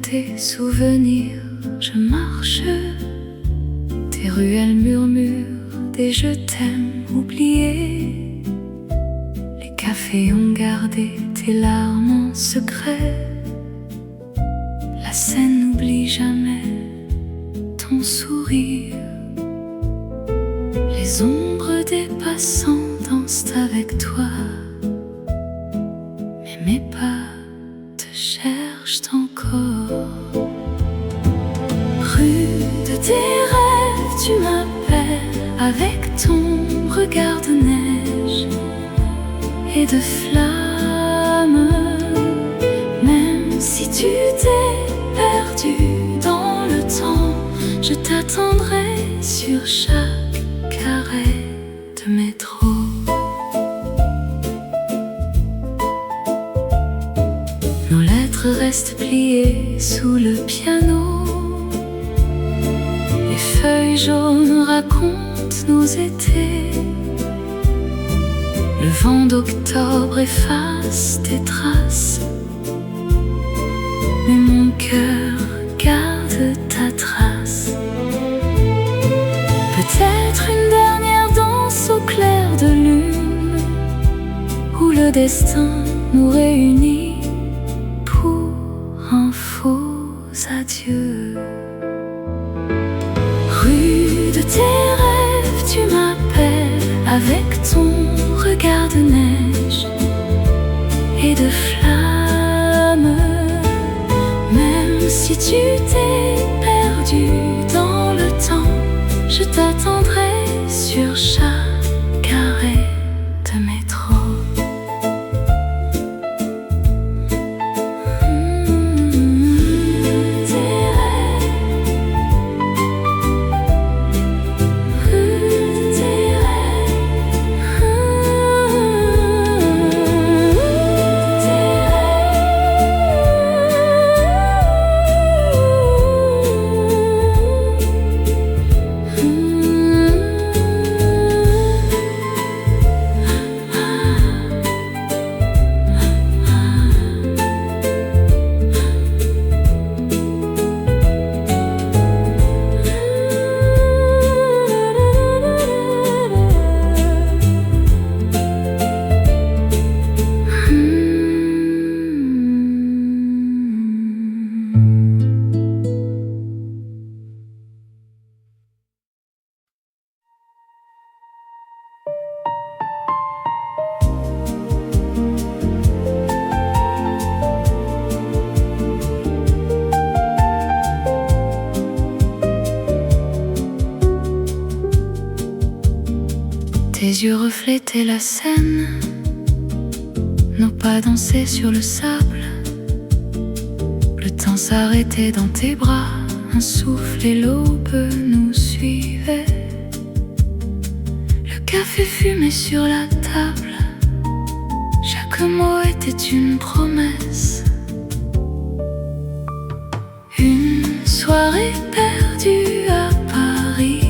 tes souvenirs, je marche. Tes ruelles murmurent des je t'aime oubliés. Les cafés ont gardé tes larmes en secret. La scène n'oublie jamais ton sourire. Les ombres des passants dansent avec toi, mais mes pas te cherchent encore. Rue de tes rêves, tu m'appelles avec ton regard de neige et de flammes. Même si tu t'es perdu dans le temps, je t'attendrai sur chaque arrêt de métro. Nos lettres restent pliées sous le piano. Les feuilles jaunes racontent nos étés. Le vent d'octobre efface tes traces, mais mon cœur garde ta trace. Peut-être une dernière danse au clair de lune, où le destin nous réunit pour un faux adieu. Rue de tes rêves, tu m'appelles avec ton regard de neige et de flammes. Même si tu t'es perdu dans le temps, je t'attendrai sur chaque arrêt de métro. Tes yeux reflétaient la scène, nos pas dansaient sur le sable. Le temps s'arrêtait dans tes bras, un souffle et l'aube nous suivaient. Le café fumait sur la table, chaque mot était une promesse. Une soirée perdue à Paris,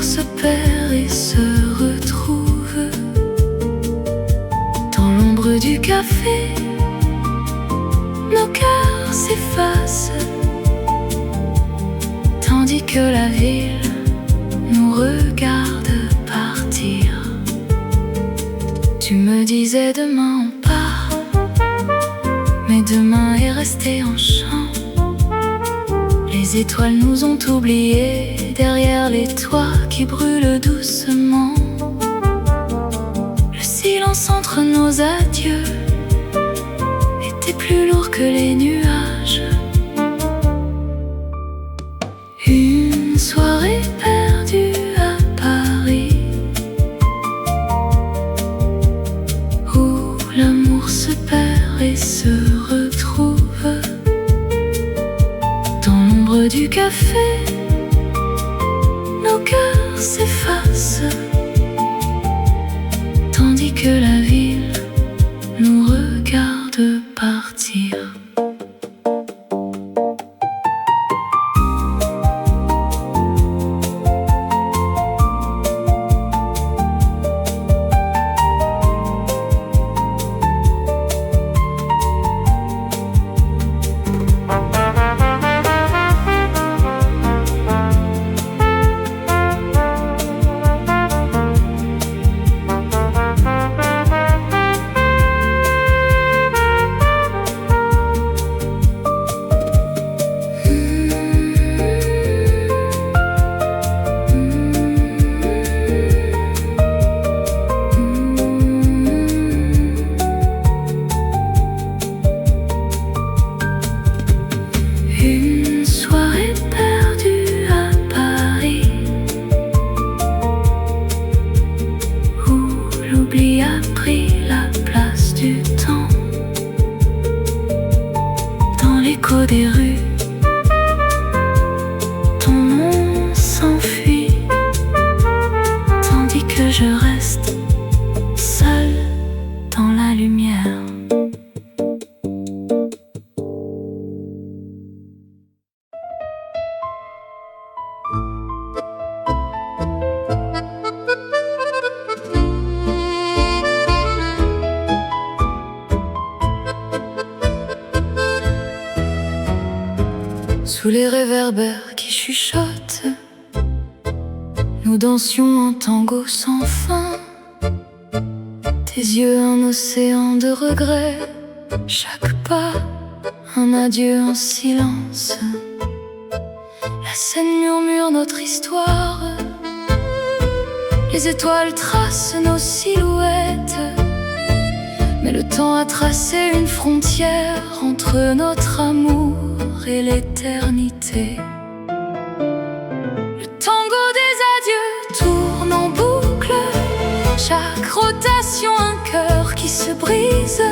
se perd et se retrouve. Dans l'ombre du café, nos cœurs s'effacent, tandis que la ville nous regarde partir. Tu me disais demain on part, mais demain est resté en chant. Les étoiles nous ont oubliés derrière les toits qui brûlent doucement. Le silence entre nos adieux était plus lourd que les nuages. Une soirée perdue à Paris, où l'amour se perd et se retrouve. Dans l'ombre du café, nos cœurs s'effacent, tandis que la ville nous regarde partir. l'écho des rues. Ton nom s'enfuit, tandis que je reste seul dans la lumière. Sous les réverbères qui chuchotent, nous dansions un tango sans fin. Tes yeux un océan de regrets, chaque pas un adieu en silence. La scène murmure notre histoire, les étoiles tracent nos silhouettes. Mais le temps a tracé une frontière entre notre amour et l'éternité. Le tango des adieux tourne en boucle, chaque rotation un cœur qui se brise.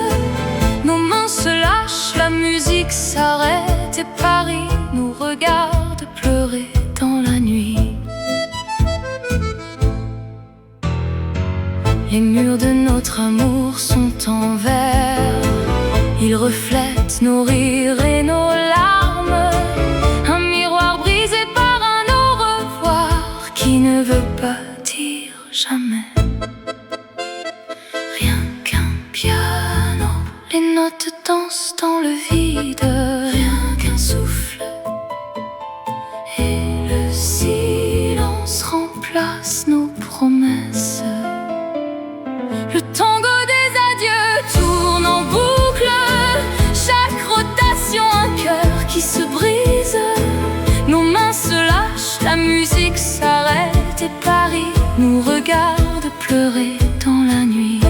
Nos mains se lâchent, la musique s'arrête et Paris nous regarde pleurer dans la nuit. Les murs de notre amour sont en verre, ils reflètent nos rires et nos larmes. Un miroir brisé par un au revoir qui ne veut pas dire jamais. Rien qu'un piano, les notes dansent dans le vide. Rien qu'un souffle et le silence remplace nos promesses. Le tango des adieux tourne en boucle, chaque rotation un cœur qui se brise. Nos mains se lâchent, la musique s'arrête et Paris nous regarde pleurer dans la nuit.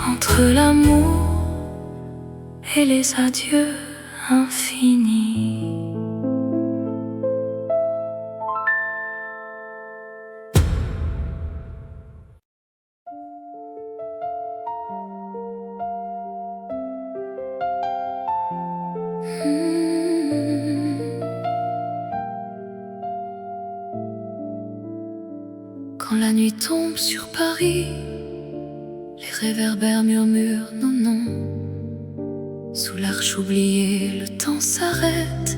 Entre l'amour et les adieux infinis. Quand la nuit tombe sur Paris, les réverbères murmurent nos noms. Sous l'arche oubliée, le temps s'arrête.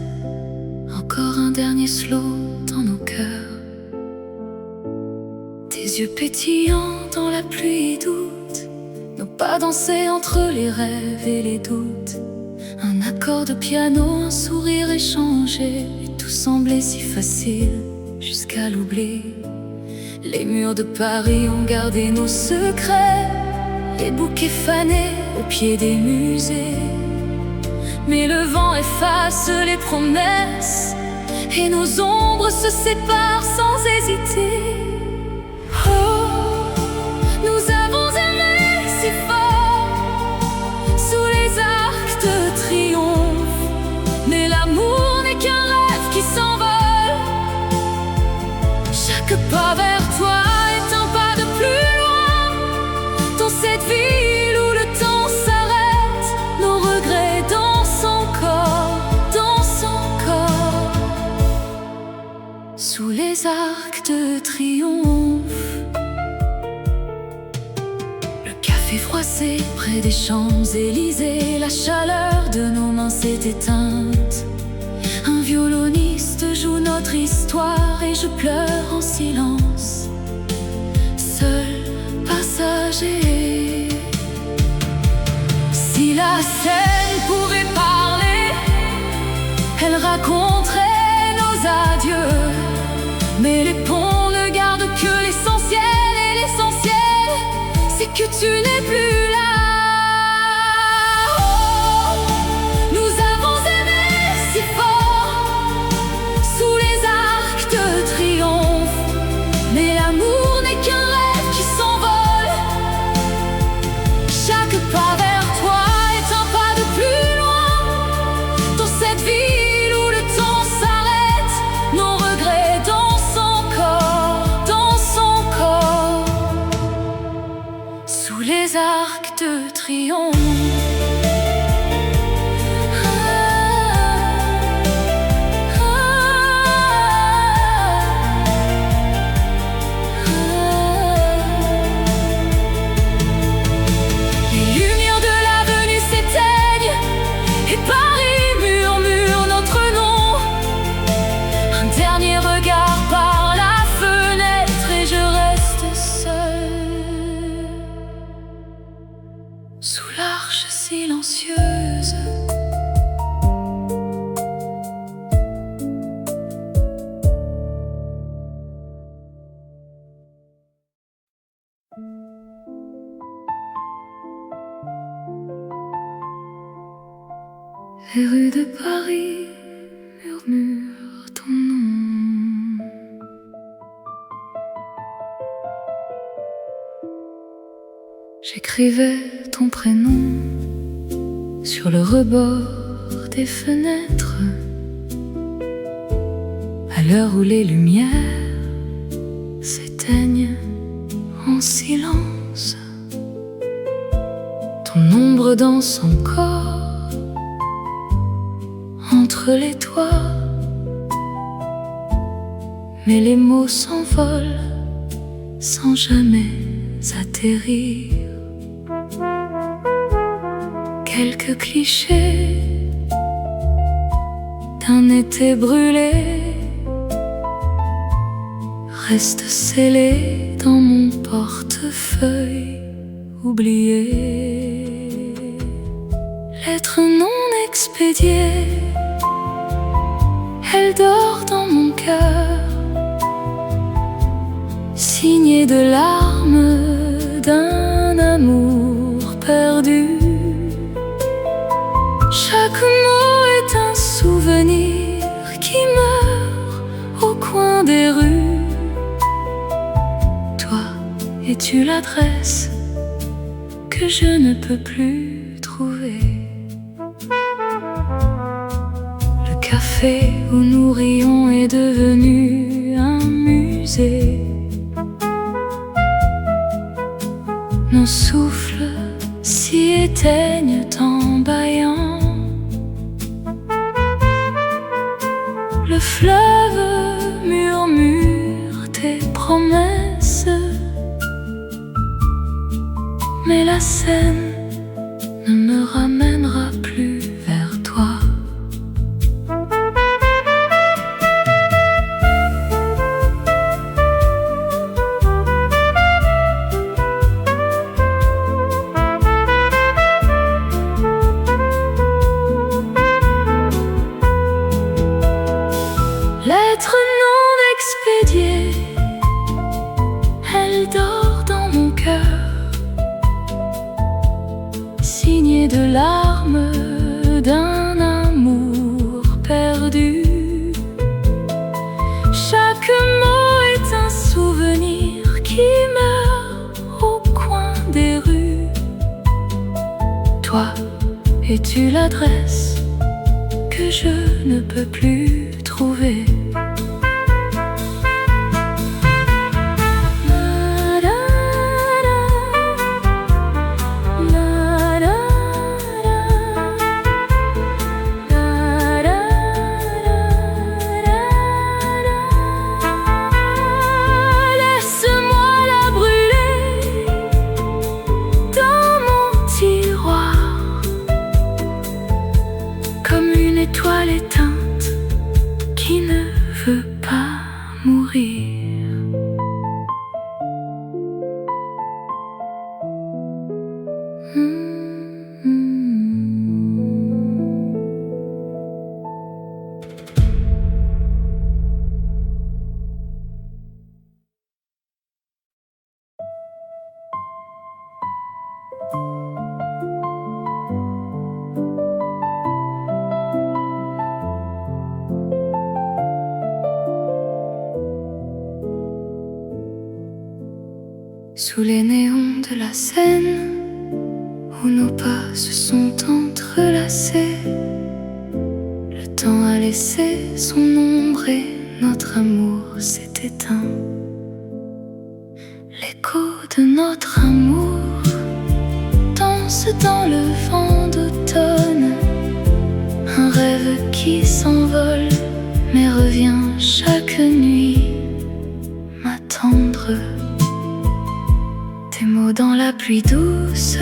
Encore un dernier slow dans nos cœurs. Tes yeux pétillants dans la pluie doute, nos pas dansés entre les rêves et les doutes. Un accord de piano, un sourire échangé, et tout semblait si facile jusqu'à l'oubli. Les murs de Paris ont gardé nos secrets, les bouquets fanés au pied des musées. Mais le vent efface les promesses et nos ombres se séparent sans hésiter. Oh, nous avons aimé si fort sous les arcs de triomphe, mais l'amour n'est qu'un rêve qui s'envole. Chaque pas vers toi est un pas de plus loin dans cette ville où le temps s'arrête. Nos regrets dansent encore, dansent encore sous les arcs de triomphe. Le café froissé près des Champs-Élysées, la chaleur de nos mains s'est éteinte. Un violoniste joue notre histoire et je pleure en silence, seul passager. Si la scène pouvait parler, tu n'es plus là. Oh, nous avons aimé si fort sous les arcs de triomphe, mais l'amour n'est qu'un rêve qui s'envole. Chaque pas vers toi est un pas de plus loin dans cette ville où le temps s'arrête. Nos regrets dansent encore dans son corps sous les arcs de triomphe. Sous l'arche silencieuse, les rues de Paris murmurent ton nom. J'écrivais ton prénom sur le rebord des fenêtres, à l'heure où les lumières s'éteignent en silence. Ton ombre danse encore entre les toits, mais les mots s'envolent sans jamais atterrir. Quelques clichés d'un été brûlé restent scellés dans mon portefeuille oublié. Lettre non expédiée, elle dort dans mon cœur, signée de larmes d'un amour perdu. Chaque mot est un souvenir qui meurt au coin des rues. Toi, es-tu l'adresse que je ne peux plus trouver? Le café où nous rions est devenu un musée. Nos souffles s'y éteignent en bâillant. Le fleuve murmure tes promesses, mais la Seine ne me ramènera plus vers toi. Lettre non expédiée, elle dort dans mon cœur, signée de larmes d'un amour perdu. Chaque mot est un souvenir qui meurt au coin des rues. Toi, es-tu l'adresse que je ne peux plus trouver? Comme une étoile éteinte qui ne sous les néons de la Seine, où nos pas se sont entrelacés. Le temps a laissé son ombre et notre amour s'est éteint. L'écho de notre amour danse dans le vent d'automne, un rêve qui s'envole mais revient chaque nuit m'attendre. Des mots dans la pluie douce,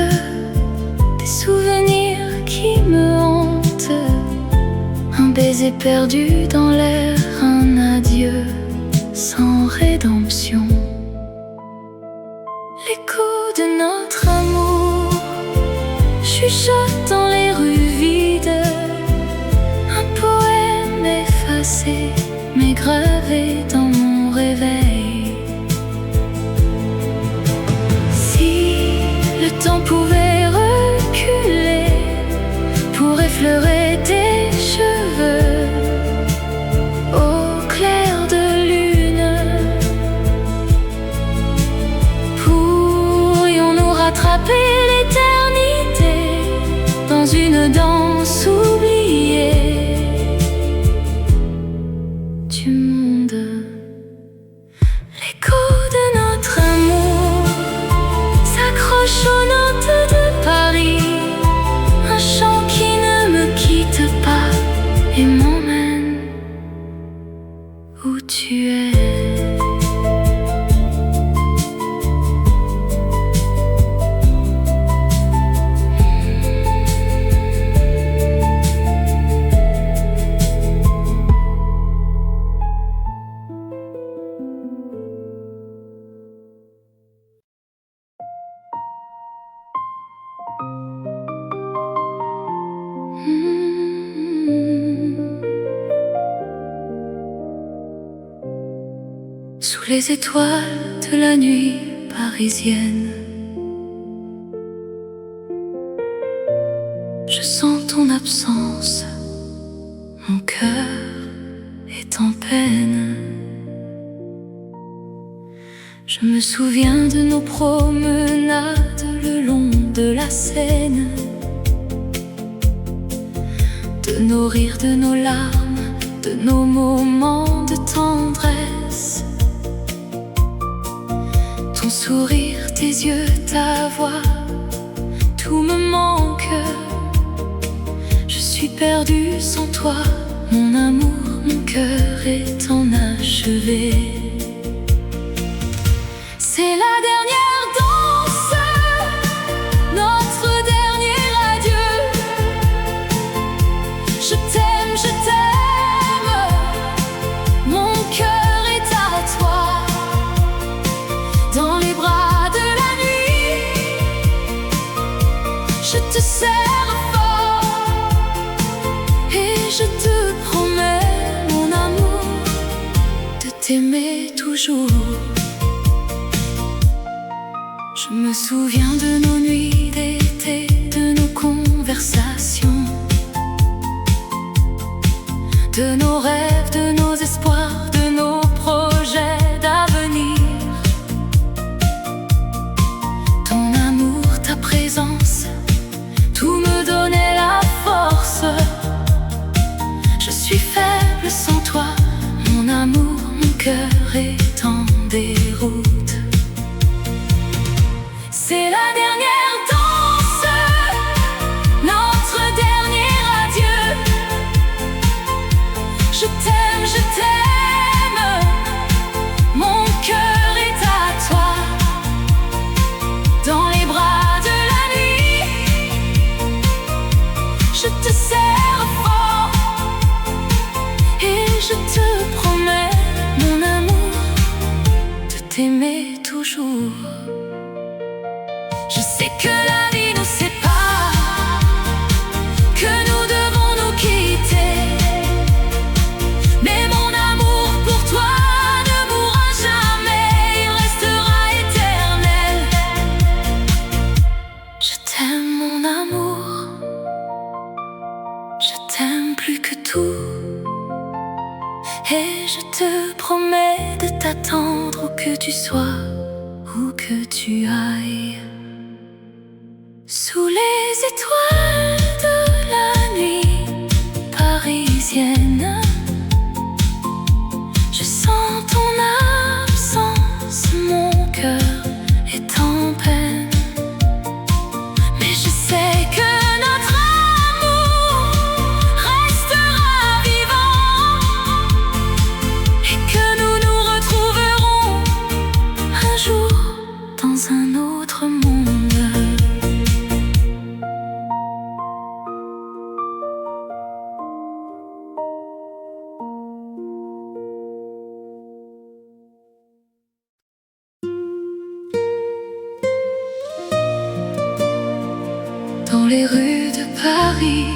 des souvenirs qui me hantent, un baiser perdu dans l'air, un adieu sans rédemption. L'écho de notre amour chuchote dans les rues vides, un poème effacé mais gravé dans mon réveil. Si le temps pouvait reculer pour effleurer tes cheveux au clair de lune, pourrions-nous rattraper l'éternité dans une danse oubliée du monde. L'écho de notre amour s'accroche aux notes de Paris, un chant qui ne me quitte pas et m'emmène où tu es. Sous les étoiles de la nuit parisienne, je sens ton absence, mon cœur est en peine. Je me souviens de nos promenades le long de la Seine, de nos rires, de nos larmes, de nos moments de tendresse. Ton sourire, tes yeux, ta voix, tout me manque. Je suis perdue sans toi, mon amour, mon cœur est enachevé. C'est la dernière danse, notre dernier adieu. Je t'aime, je t'aime, mon cœur est à toi. Dans les bras de la nuit, je te serre fort et je te promets, mon amour, de t'aimer toujours. Je me souviens de nos nuits d'été, de nos conversations, de nos rêves, de nos espoirs, de nos projets d'avenir. Ton amour, ta présence, tout me donnait la force. Je suis faible sans toi, mon amour, mon cœur est en déroute. C'est la dernière danse, notre dernier adieu. Je t'aime, je t'aime, mon cœur est à toi. Dans les bras de la nuit, je te serre fort et je te promets, mon amour, de t'aimer toujours. Je sais que la vie nous sépare, que nous devons nous quitter, mais mon amour pour toi ne mourra jamais, il restera éternel. Je t'aime, mon amour, je t'aime plus que tout, et je te promets de t'attendre où que tu sois, où que que tu ailles. Sous les étoiles de la nuit parisienne, je sens ton absence, mon cœur est en peine. Mais je sais que notre amour restera vivant et que nous nous retrouverons un jour dans un autre monde. Dans les rues de Paris,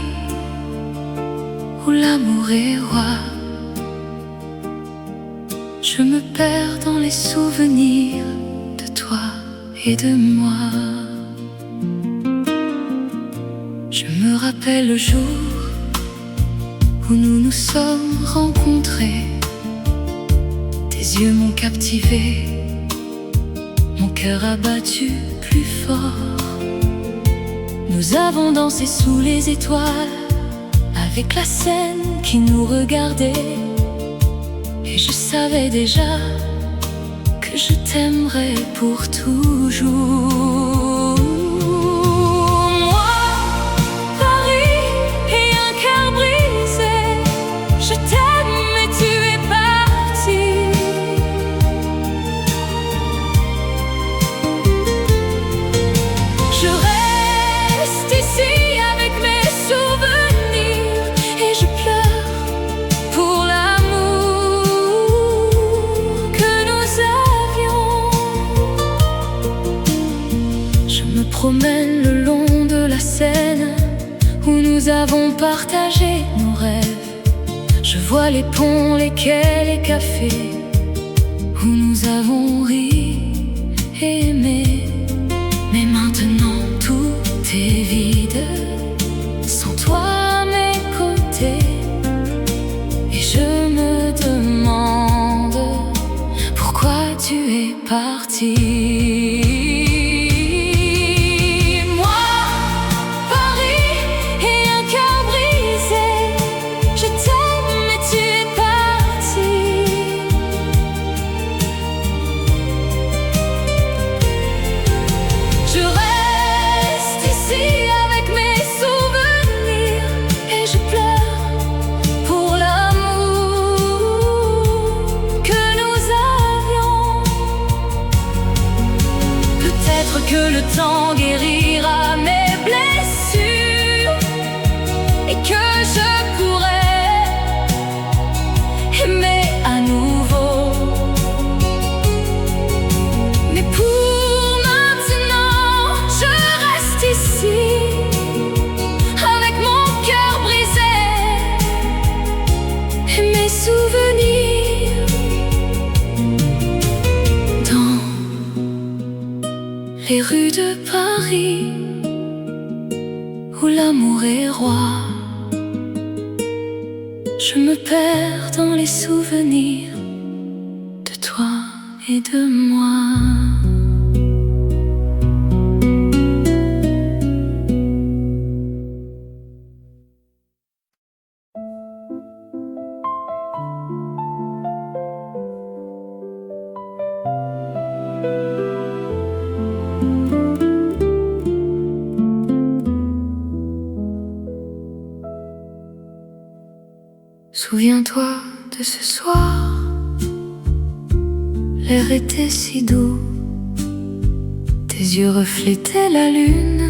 où l'amour est roi, je me perds dans les souvenirs de toi et de moi. Je me rappelle le jour où nous nous sommes rencontrés. Tes yeux m'ont captivé, mon cœur a battu plus fort. Nous avons dansé sous les étoiles, avec la scène qui nous regardait. Et je savais déjà que je t'aimerais pour toujours. Moi, Paris et un cœur brisé, je t'aime mais tu es parti. Je reste ici avec mes souvenirs et je pleure pour l'amour que nous avions. Je me promène le long de la Seine où nous avons partagé nos rêves. Je vois les ponts, les quais, les cafés où nous avons ri et aimé. Mais maintenant tout est vide, sans toi à mes côtés. Et je me demande pourquoi tu es parti. Moi, Paris et un cœur brisé, je t'aime mais tu es parti. Je reste ici avec mes souvenirs et je pleure pour l'amour que nous avions. Peut-être que le temps guérira mes blessures et que je pourrai aimer à nouveau. Mais pour maintenant, je reste ici avec mon cœur brisé et mes souvenirs. Dans les rues de Paris, où l'amour est roi, je me perds dans les souvenirs de toi et de moi. Souviens-toi de ce soir, l'air était si doux, tes yeux reflétaient la lune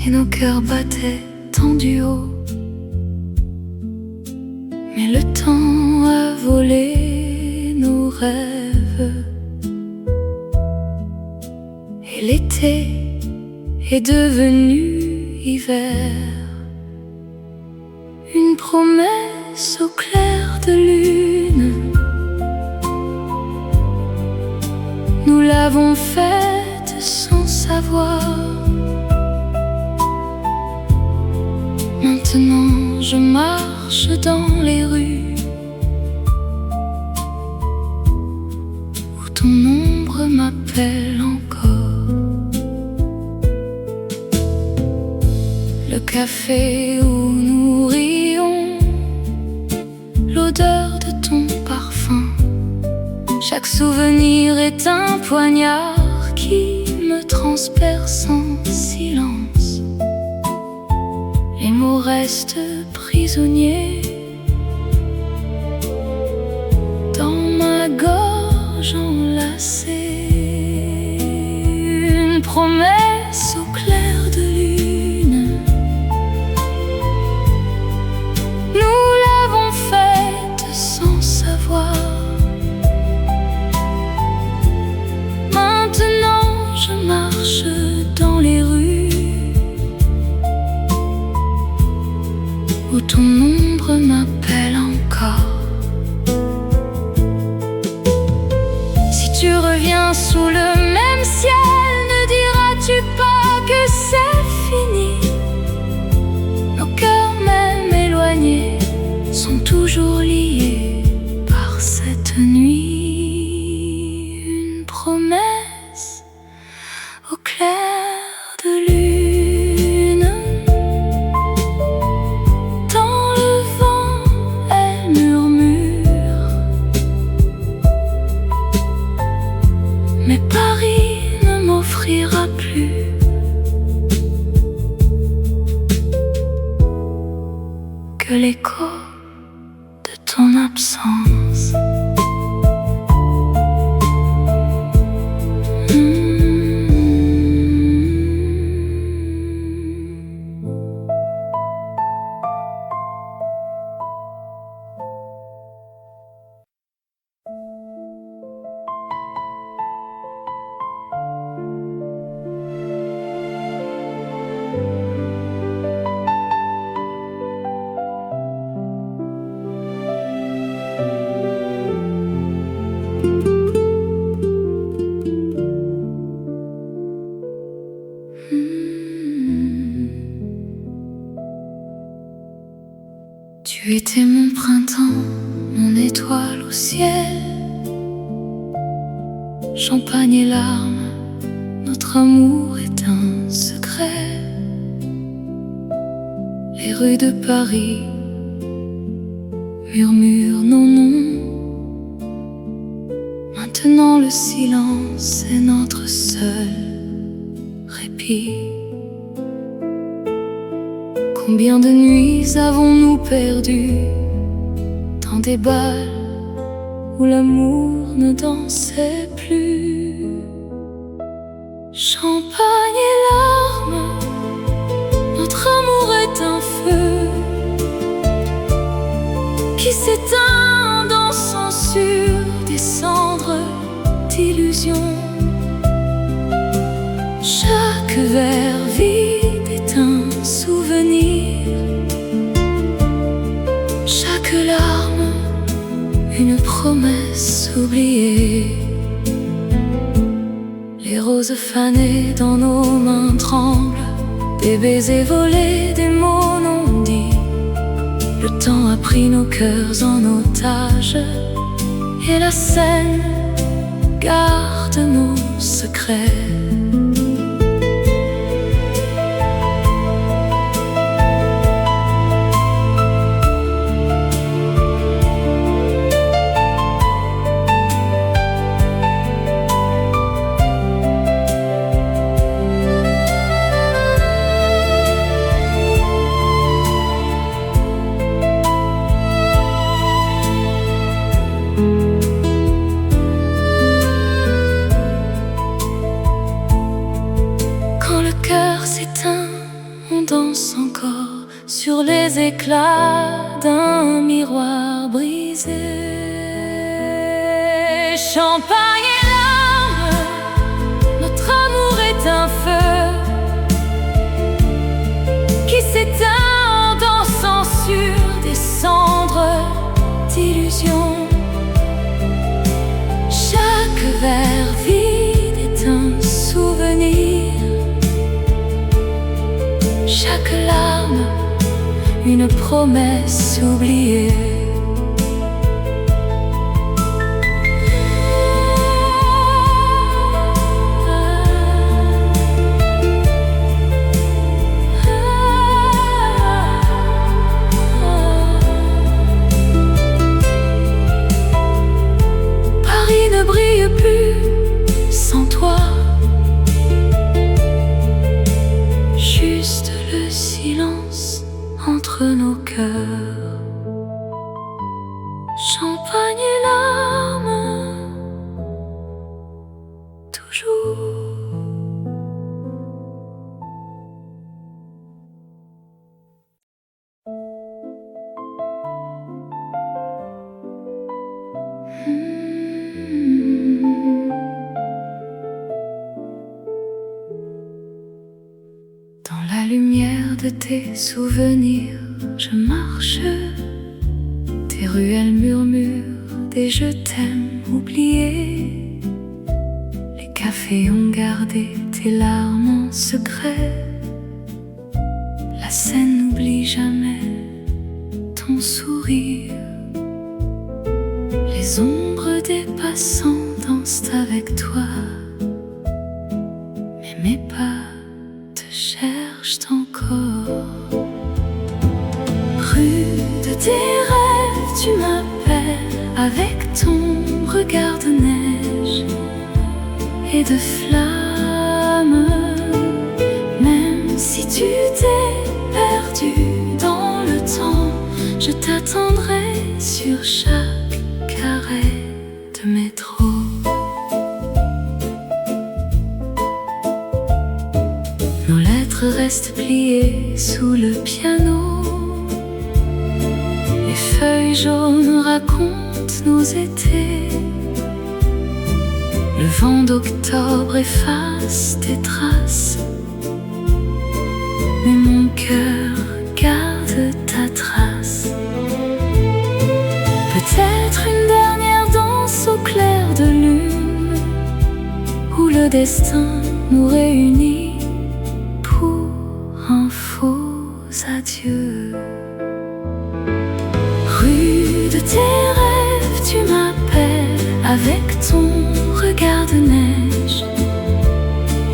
et nos cœurs battaient tendus haut. Mais le temps a volé nos rêves et l'été est devenu hiver. Une promesse au clair de lune, nous l'avons faite sans savoir. Maintenant je marche dans les rues où ton ombre m'appelle. m'appelle encore. Le café où nous rions, l'odeur de ton parfum. Chaque souvenir est un poignard qui me transperce en silence. Les mots restent prisonniers dans ma gorge enlacée. Une promesse au clair de lune, nous l'avons faite sans savoir. Maintenant je marche dans les rues où ton ombre m'appelle encore. Si tu reviens sous le même ciel, ne diras-tu pas que c'est fini? Nos cœurs même éloignés sont toujours liés par cette nuit. Une promesse au clair de lune. Dans le vent, elle murmure, mais Paris ne m'offrira plus que l'écho de ton absence. Tu étais mon printemps, mon étoile au ciel. Champagne et larmes, notre amour est un secret. Les rues de Paris murmurent nos noms. Maintenant le silence est notre seul répit. Combien de nuits avons-nous perdu dans des bals où l'amour ne dansait plus? Champagne et larmes, notre amour est un feu qui s'éteint dansant sur des cendres d'illusions. Chaque verre vide est un souvenir, chaque larme une promesse oubliée. Les roses fanées dans nos mains tremblent, des baisers volés, des mots non dits. Le temps a pris nos cœurs en otage et la scène garde nos secrets. On danse encore sur les éclats d'un miroir brisé. Champagne et larmes, notre amour est un feu qui s'éteint en dansant sur des cendres d'illusions. Chaque verre vide est un souvenir, chaque larme une promesse oubliée. entre nos cœurs. Champagne et larmes, toujours. Dans la lumière de tes souvenirs, je marche. Tes ruelles murmurent des je t'aime oubliés. Les cafés ont gardé tes larmes en secret. La scène n'oublie jamais ton sourire. Les ombres des passants dansent avec toi, mais mes pas te cherchent encore. Rue de tes rêves, tu m'appelles avec ton regard de neige et de flammes. Même si tu t'es perdu dans le temps, je t'attendrai sur chaque arrêt de métro. Nos lettres restent pliées sous le piano. Les feuilles jaunes racontent nos étés. Le vent d'octobre efface tes traces, mais mon cœur garde ta trace. Peut-être une dernière danse au clair de lune, où le destin nous réunit pour un faux adieu. Rue de tes rêves, tu m'appelles avec ton regard de neige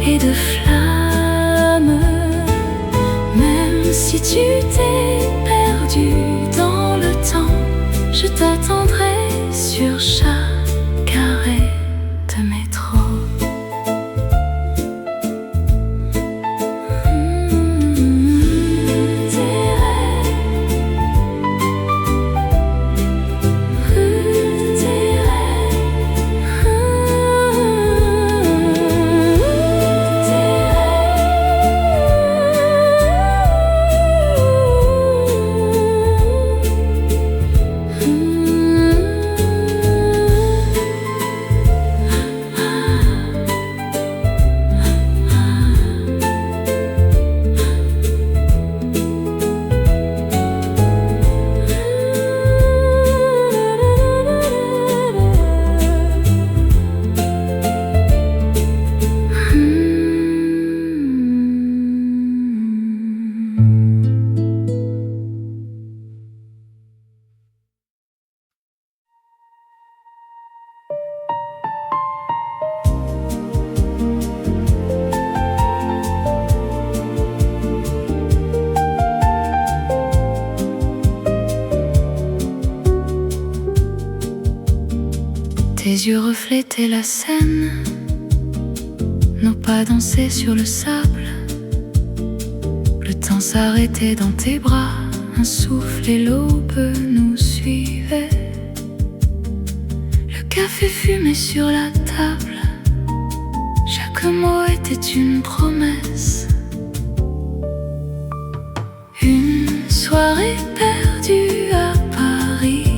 et de flammes. Même si tu t'es perdu dans le temps, je t'attendrai sur chaque arrêt de métro. Tes yeux reflétaient la scène, nos pas dansaient sur le sable. Le temps s'arrêtait dans tes bras, un souffle et l'aube nous suivaient. Le café fumait sur la table, chaque mot était une promesse. Une soirée perdue à Paris,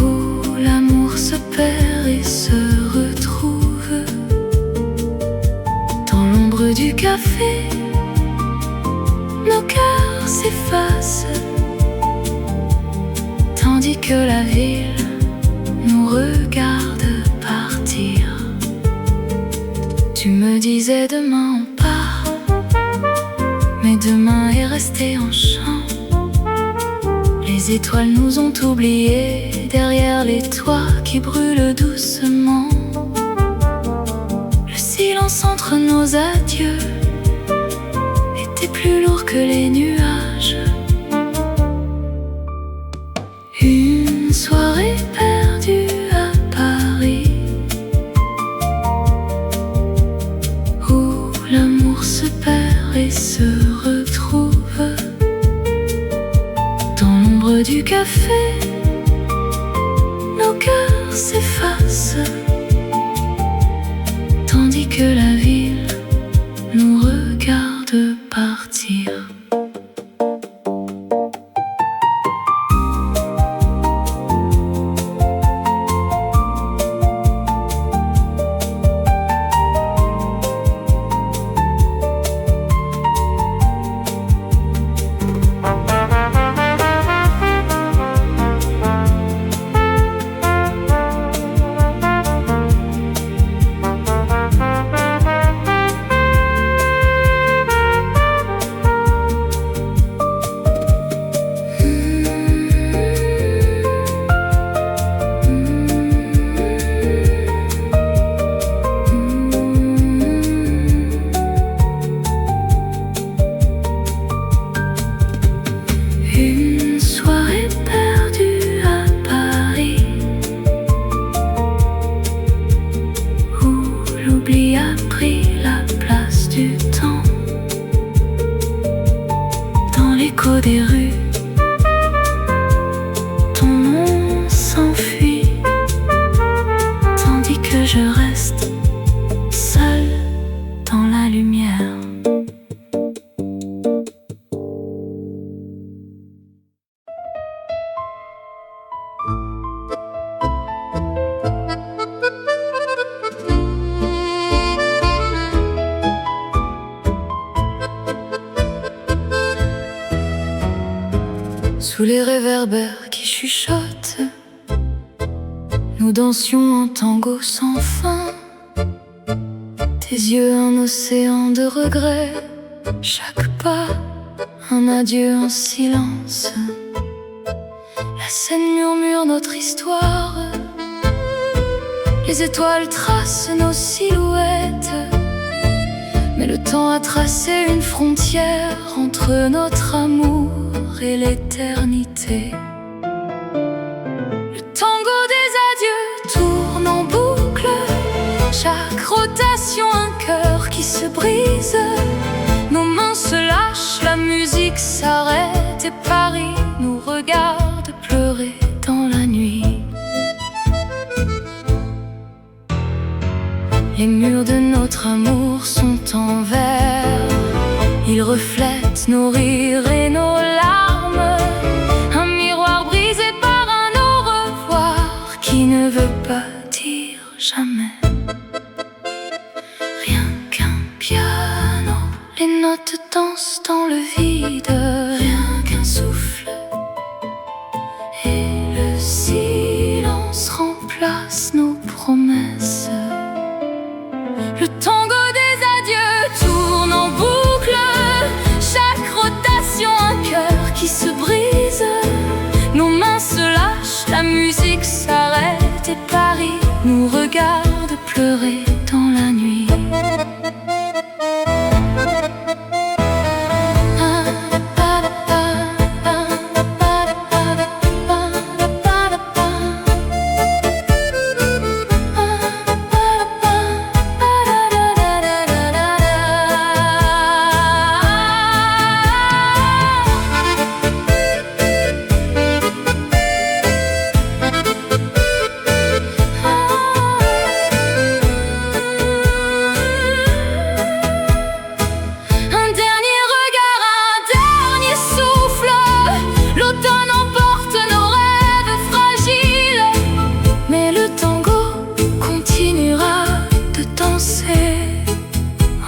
où l'amour se perd et se retrouve. Dans l'ombre du café, nos cœurs s'effacent, tandis que la ville nous regarde partir. Tu me disais demain on part, mais demain est resté en chant. Les étoiles nous ont oubliés derrière les toits qui brûlent doucement. Le silence entre nos adieux était plus lourd que les nuages. Une soirée perdue à Paris, où l'amour se perd et se retrouve. café, nos cœurs s'effacent, tandis que la ville nous regarde partir. Une soirée perdue à Paris, où l'oubli a pris la place du temps. Dans l'écho des rues, ton nom s'enfuit, tandis que je reste seule dans la lumière. Sous les réverbères qui chuchotent, nous dansions en tango sans fin. Tes yeux un océan de regrets, chaque pas un adieu en silence. La scène murmure notre histoire, les étoiles tracent nos silhouettes, mais le temps a tracé une frontière entre notre amour et l'éternité. Le tango des adieux tourne en boucle, chaque rotation un cœur qui se brise. Nos mains se lâchent, la musique s'arrête et Paris nous regarde pleurer dans la nuit. Les murs de notre amour sont en verre, ils reflètent nos rires et nos larmes. Un miroir brisé par un au revoir qui ne veut pas dire jamais. Rien qu'un piano, les notes dansent dans le vide. Rien qu'un souffle et le silence remplace nos promesses. Le tango des adieux tourne en boucle, chaque rotation un cœur qui se brise. Nos mains se lâchent, la musique s'arrête et Paris nous regarde pleurer dans la nuit.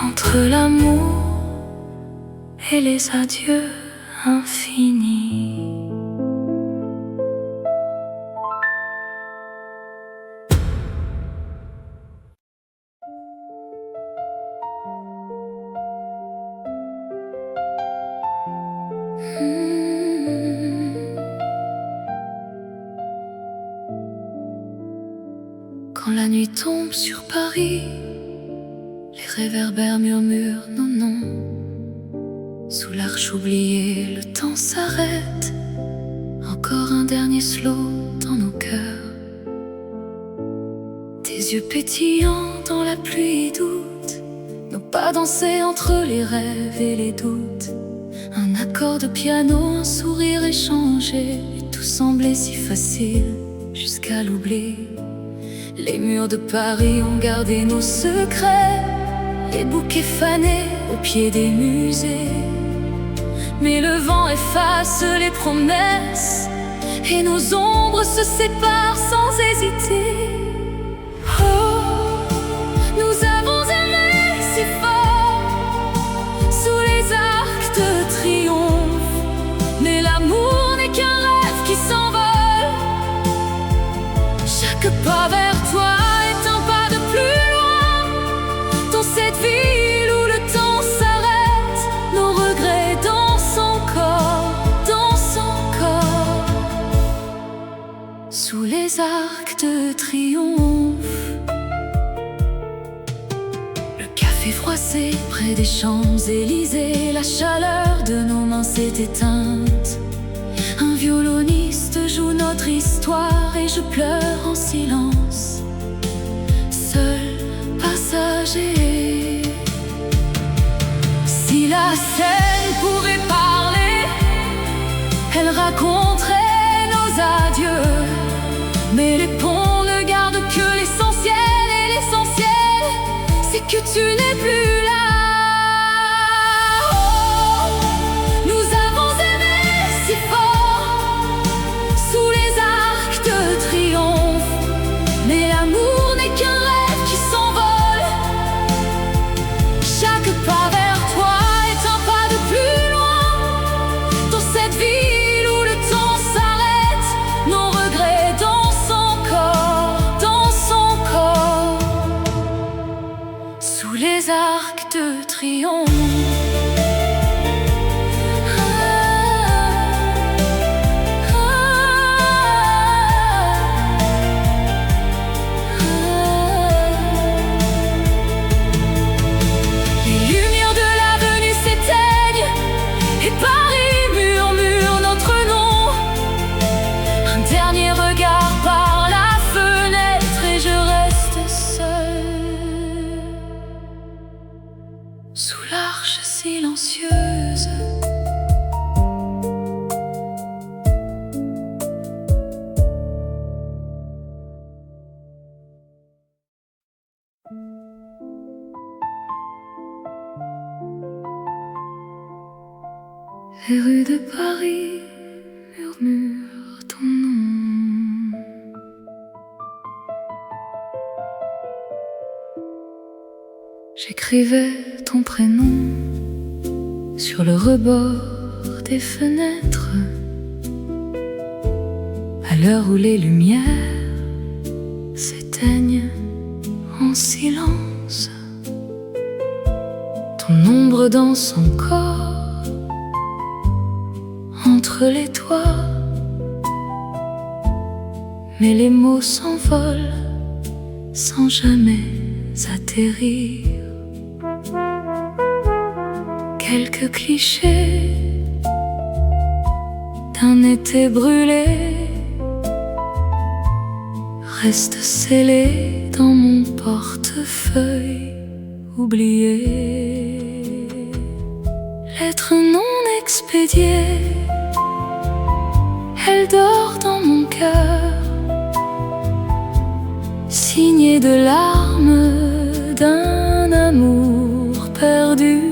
Entre l'amour et les adieux infinis. Quand la nuit tombe sur Paris, les réverbères murmurent nos noms. Sous l'arche oubliée, le temps s'arrête. Encore un dernier slow dans nos cœurs. Tes yeux pétillants dans la pluie doute, nos pas dansés entre les rêves et les doutes. Un accord de piano, un sourire échangé, et tout semblait si facile jusqu'à l'oubli. Les murs de Paris ont gardé nos secrets, les bouquets fanés au pied des musées. Mais le vent efface les promesses et nos ombres se séparent sans hésiter. Oh, nous avons aimé si fort sous les arcs de triomphe, mais l'amour n'est qu'un rêve qui s'envole. Chaque pas vers toi est un pas de plus loin. Dans cette ville où le temps s'arrête, nos regrets dansent encore, dansent encore. Sous les arcs de triomphe, le café froissé près des Champs-Élysées, la chaleur de nos mains s'est éteinte. Un violoniste joue notre histoire et je pleure en silence, seul passager. Si la Seine pouvait parler, elle raconterait nos adieux. Mais les ponts ne gardent que l'essentiel, et l'essentiel, c'est que tu n'es plus là. Oh, nous avons aimé si fort sous les arcs de triomphe, mais l'amour n'est qu'un rêve qui s'envole. Chaque pas vers toi est un pas de plus loin. Dans cette ville où le temps s'arrête, nos regrets dansent encore, dansent encore. Sous les arcs de triomphe. Les lumières de l'avenue s'éteignent et Paris murmure notre nom. Un dernier regard par la fenêtre et je reste seule sous l'arche silencieuse. Les rues de Paris murmurent ton nom. J'écrivais ton prénom sur le rebord des fenêtres, à l'heure où les lumières s'éteignent en silence. Ton ombre danse encore entre les toits, mais les mots s'envolent sans jamais atterrir. Quelques clichés d'un été brûlé restent scellés dans mon portefeuille oublié. Lettre non expédiée, elle dort dans mon cœur, signée de larmes d'un amour perdu.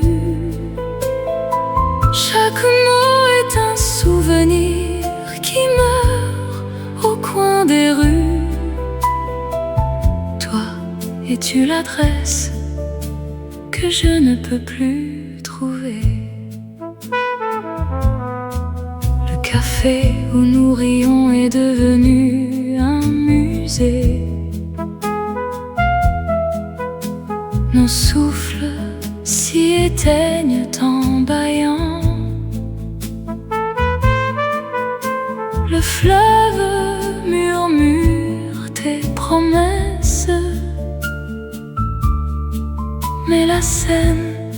Chaque mot est un souvenir qui meurt au coin des rues. Toi, es-tu l'adresse que je ne peux plus trouver? Le café où nous rions est devenu un musée. Nos souffles s'y éteignent en bâillant. Le fleuve murmure tes promesses, mais la Seine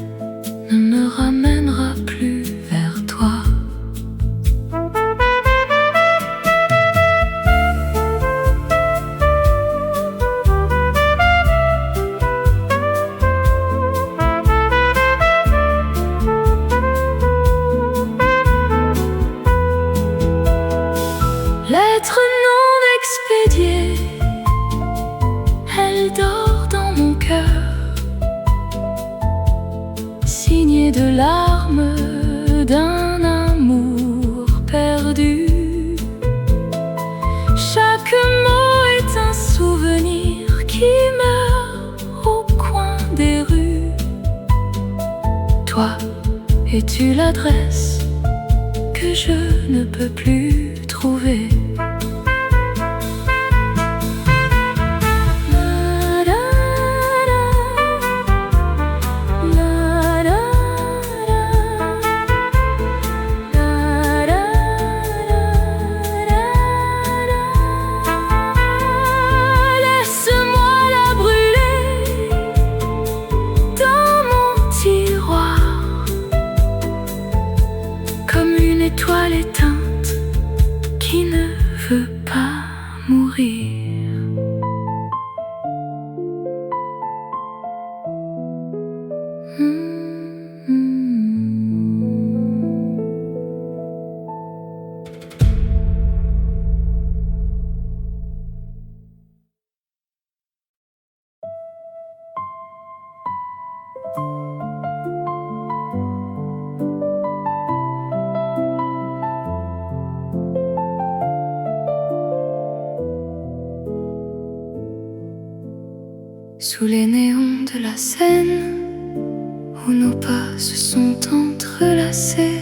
ne me ramènera plus vers toi. d'un amour perdu. Chaque mot est un souvenir qui meurt au coin des rues. Toi, es-tu l'adresse que je ne peux plus trouver? Étoile éteinte qui ne veut pas mourir. Sous les néons de la Seine, où nos pas se sont entrelacés,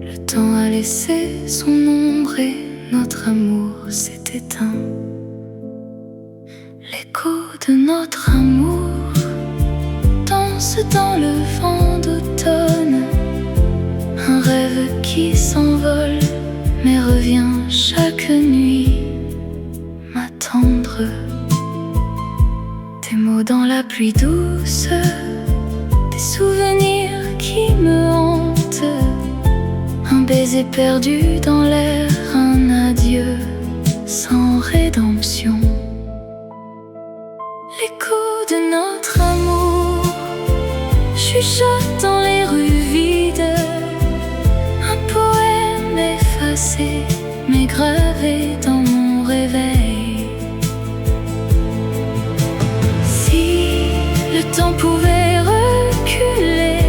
le temps a laissé son ombre et notre amour s'est éteint. L'écho de notre amour danse dans le vent d'automne, un rêve qui s'envole mais revient chaque nuit m'attendre. Des mots dans la pluie douce, des souvenirs qui me hantent, un baiser perdu dans l'air, un adieu sans rédemption. L'écho de notre amour chuchote dans les rues vides, un poème effacé mais gravé dans mon réveil. Le temps pouvait reculer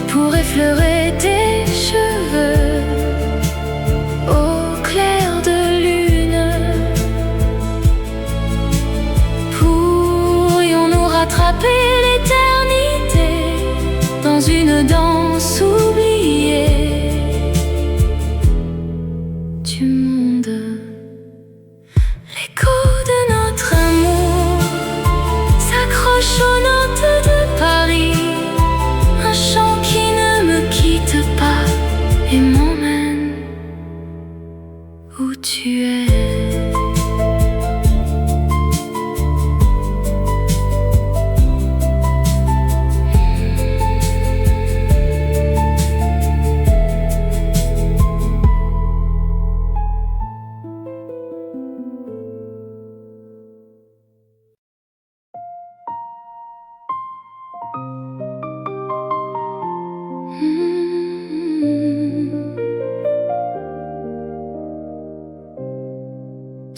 pour effleurer tes cheveux au clair de lune. Pourrions-nous rattraper l'éternité dans une danse oubliée du monde? L'écho de notre amour s'accroche aux notes de Paris, un chant qui ne me quitte pas et m'emmène où tu es.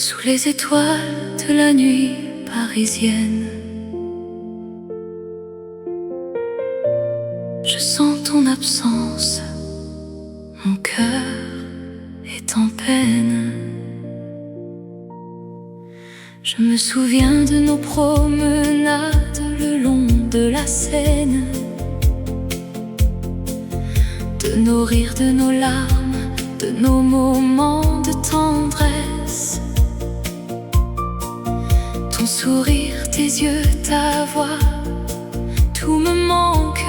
Sous les étoiles de la nuit parisienne, je sens ton absence, mon cœur est en peine. Je me souviens de nos promenades le long de la Seine, de nos rires, de nos larmes, de nos moments de tendresse. Ton sourire, tes yeux, ta voix, tout me manque.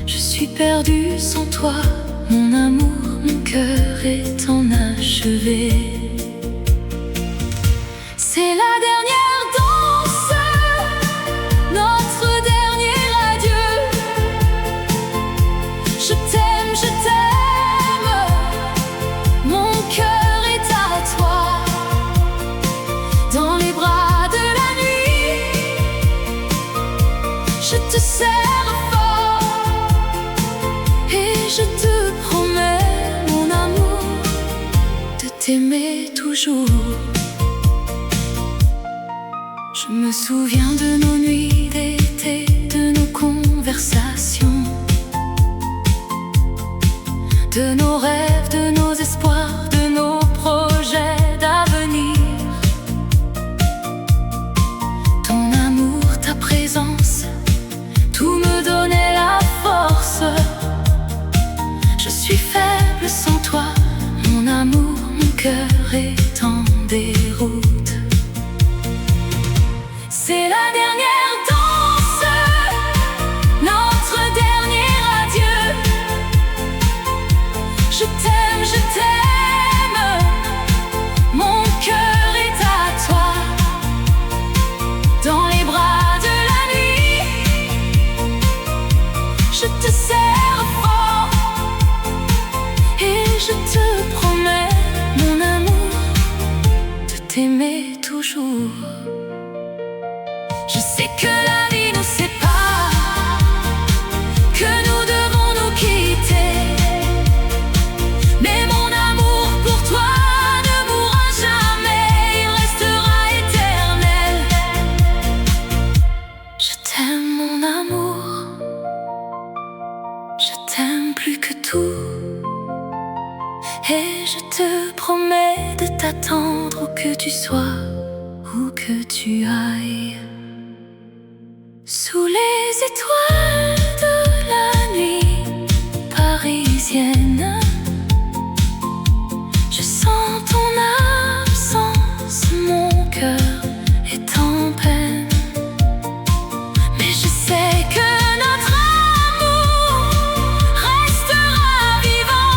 Je suis perdue sans toi, mon amour, mon cœur est enachevé. C'est la dernière danse, notre dernier adieu. Je t'aime, mon cœur est à toi. Dans les bras de la nuit, je te serre fort et je te promets, mon amour, de t'aimer toujours. Je me souviens de nos nuits d'été, de nos conversations, de nos rêves, de nos espoirs, de nos projets d'avenir. Ton amour, ta présence, tout me donnait la force. Je suis faible sans toi, mon amour, mon cœur est en déroute. C'est la dernière danse, notre dernier adieu. Je t'aime, mon cœur est à toi. Dans les bras de la nuit, je te serre fort et je te promets, mon amour, de t'aimer toujours. Je sais que la vie nous sépare, que nous devons nous quitter, mais mon amour pour toi ne mourra jamais, il restera éternel. Je t'aime, mon amour, je t'aime plus que tout, et je te promets de t'attendre où que tu sois, où que tu ailles. Sous les étoiles de la nuit parisienne, je sens ton absence, mon cœur est en peine. Mais je sais que notre amour restera vivant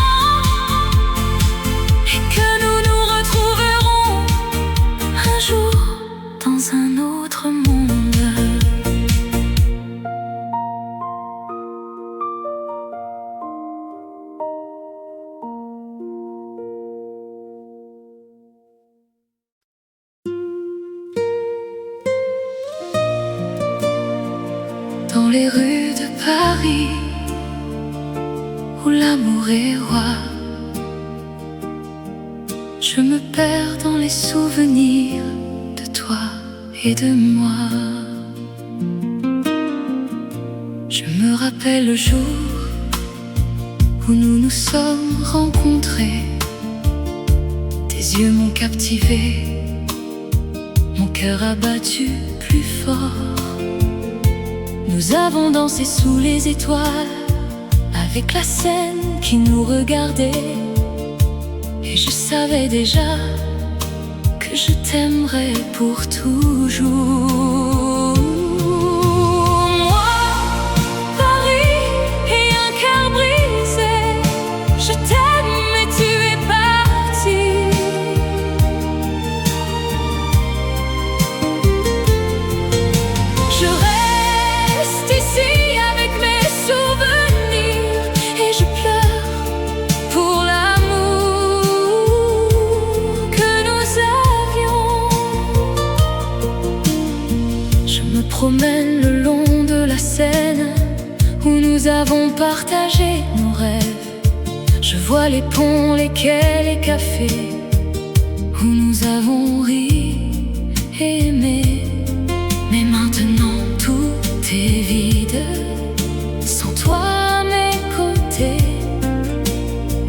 et que nous nous retrouverons un jour dans un autre monde. Dans les rues de Paris, où l'amour est roi, je me perds dans les souvenirs de toi et de moi. Je me rappelle le jour où nous nous sommes rencontrés. Tes yeux m'ont captivé, mon cœur a battu plus fort. Nous avons dansé sous les étoiles, avec la scène qui nous regardait. Et je savais déjà que je t'aimerais pour toujours. Moi, Paris et un cœur brisé, je t'aime mais tu es parti. Je reste ici avec mes souvenirs et je pleure pour l'amour que nous avions. Je me promène le long de la Seine où nous avons partagé nos rêves. Je vois les ponts, les quais, les cafés où nous avons ri et aimé. Mais maintenant tout est vide, sans toi à mes côtés.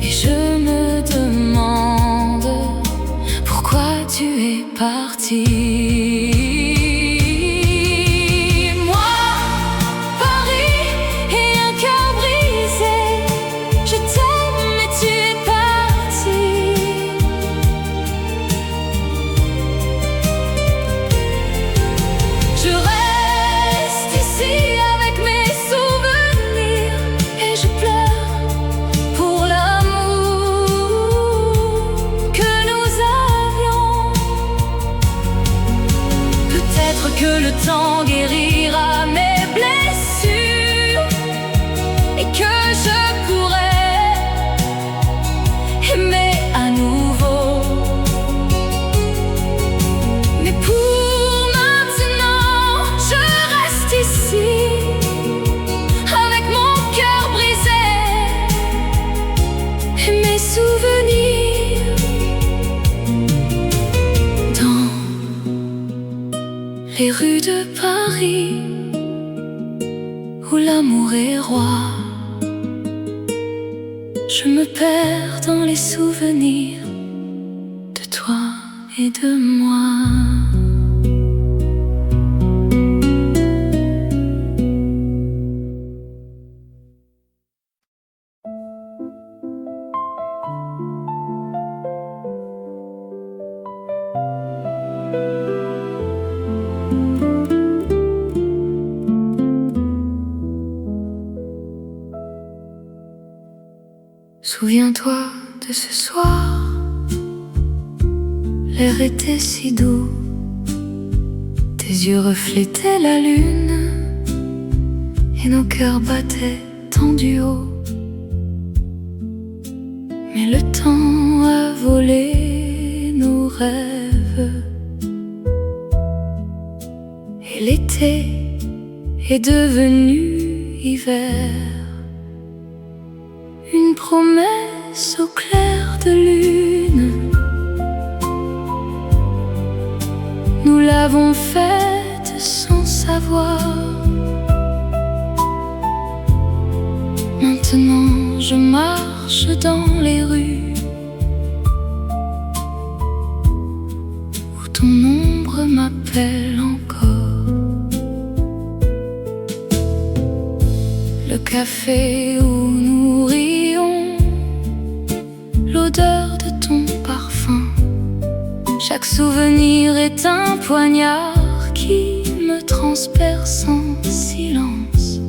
Et je me demande pourquoi tu es parti. Moi, Paris et un cœur brisé, je t'aime mais tu es parti. Je reste ici avec mes souvenirs et je pleure pour l'amour que nous avions. Peut-être que le temps guérira mes blessures et que je pourrai aimer à nouveau. Mais pour maintenant, je reste ici avec mon cœur brisé et mes souvenirs. Dans les rues de Paris, où l'amour est roi, Je me perds dans les souvenirs de toi et de moi. Souviens-toi de ce soir, l'air était si doux, tes yeux reflétaient la lune et nos cœurs battaient tendus haut. Mais le temps a volé nos rêves et l'été est devenu hiver. Une promesse au clair de lune, nous l'avons faite sans savoir. Maintenant je marche dans les rues où ton ombre m'appelle encore. Le café où nous rions, l'odeur de ton parfum, chaque souvenir est un poignard qui me transperce en silence.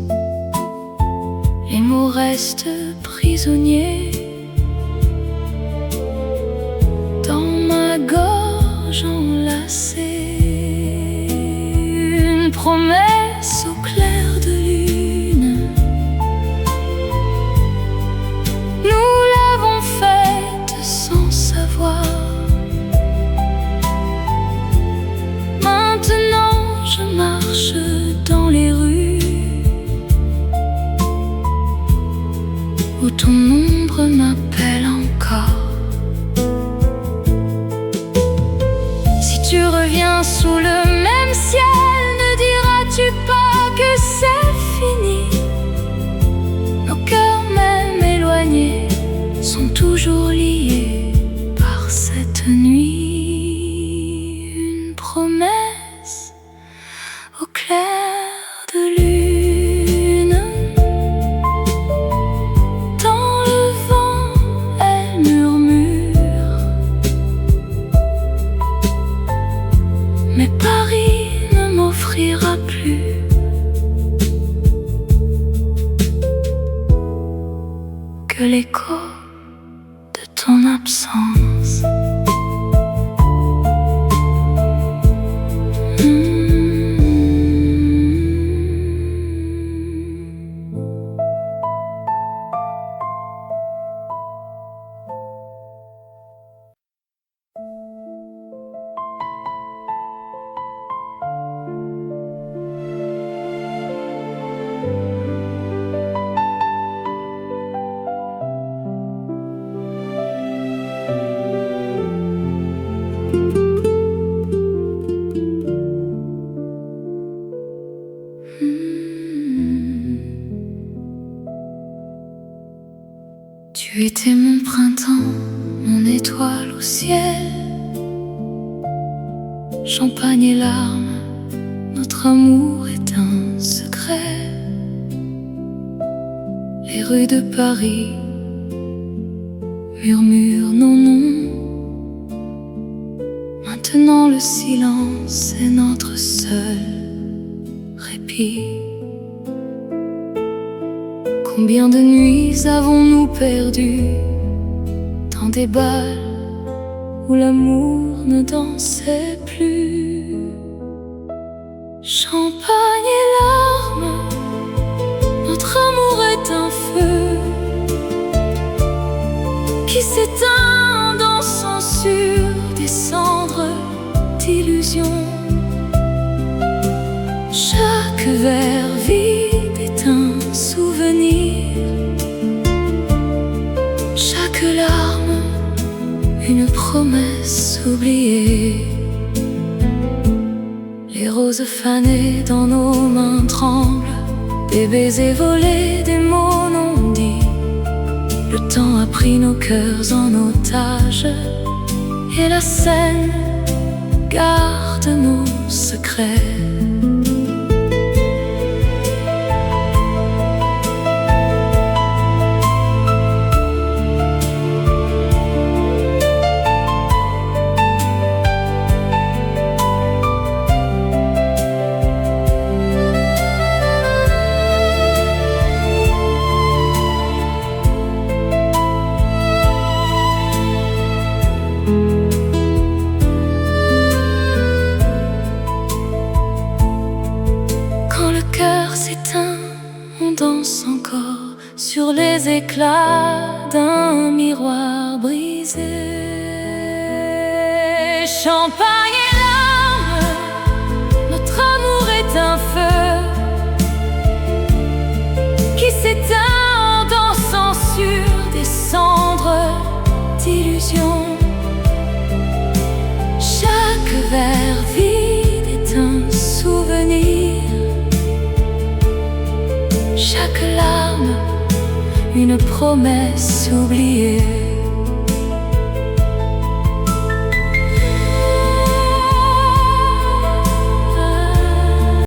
Les mots restent prisonniers dans ma gorge enlacée. Une promesse au clair de lune, nous l'avons faite sans savoir. Maintenant je marche dans les rues où ton ombre m'appelle encore. Si tu reviens sous le même ciel, ne diras-tu pas que c'est fini? Nos cœurs même éloignés sont toujours liés par cette nuit. Une promesse au clair de lune, dans le vent elle murmure, mais Paris ne m'offrira plus que l'écho de ton absence. Tu étais mon printemps, mon étoile au ciel. Champagne et larmes, notre amour est un secret. Les rues de Paris murmurent nos noms. Maintenant le silence est notre seul répit. Combien de nuits avons-nous perdu dans des bals où l'amour ne dansait plus? Champagne et larmes, notre amour est un feu qui s'éteint dansant sur des cendres d'illusions. Chaque verre vide est un souvenir, chaque larme une promesse oubliée. Les roses fanées dans nos mains tremblent, des baisers volés, des mots non dits. Le temps a pris nos cœurs en otage, et la scène garde nos secrets. On danse encore sur les éclats d'un miroir brisé. Champagne et larmes, notre amour est un feu qui s'éteint en dansant sur des cendres d'illusions. Chaque verre vide est un souvenir, chaque larme, une promesse oubliée.